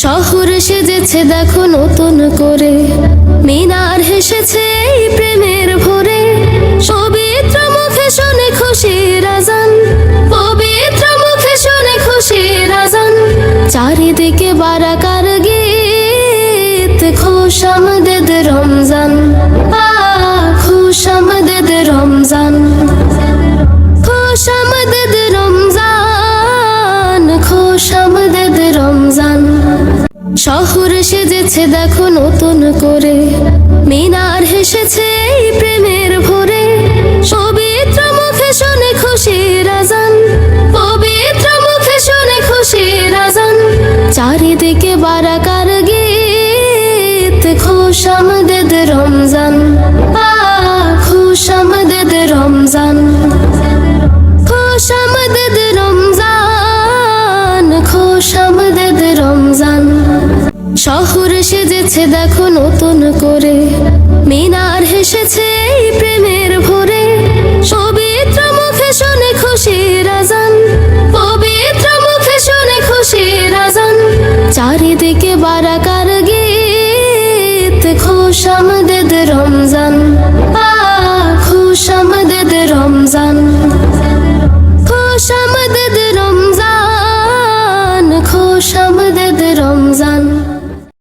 শহর সেজেছে দেখো নতুন করে, মিনার হেসেছে এই প্রেমের ভোরে। পবিত্র মুখে শোনে খুশির আজান, পবিত্র মুখে শোনে খুশির আজান। চারিদিকে বারাকার গীত, খুশ আমদেদ রমজান, খুশ আমদেদ রমজান, খুশ আমদেদ রমজান, খুশ আমদেদ রমজান। শহর সেজেছে দেখো নতুন করে, মিনার হেসেছে এই প্রেমের ভোরে। পবিত্র মুখে শোনে খুশির আজান, পবিত্র মুখে শোনে খুশির আজান। চারিদিকে বারাকার গীত, খুশ আমদেদ রমজান, খুশ আমদেদ রমজান, খুশ আমদেদ রমজান, খুশ আমদেদ রমজান। শহর সেজেছে দেখো নতুন করে, মিনার হেসেছে এই প্রেমের ভোরে। পবিত্র মুখে শোনে খুশির আজান, পবিত্র মুখে শোনে খুশির আজান। চারিদিকে বারাকার গীত, খুশ আমদেদ রমজান।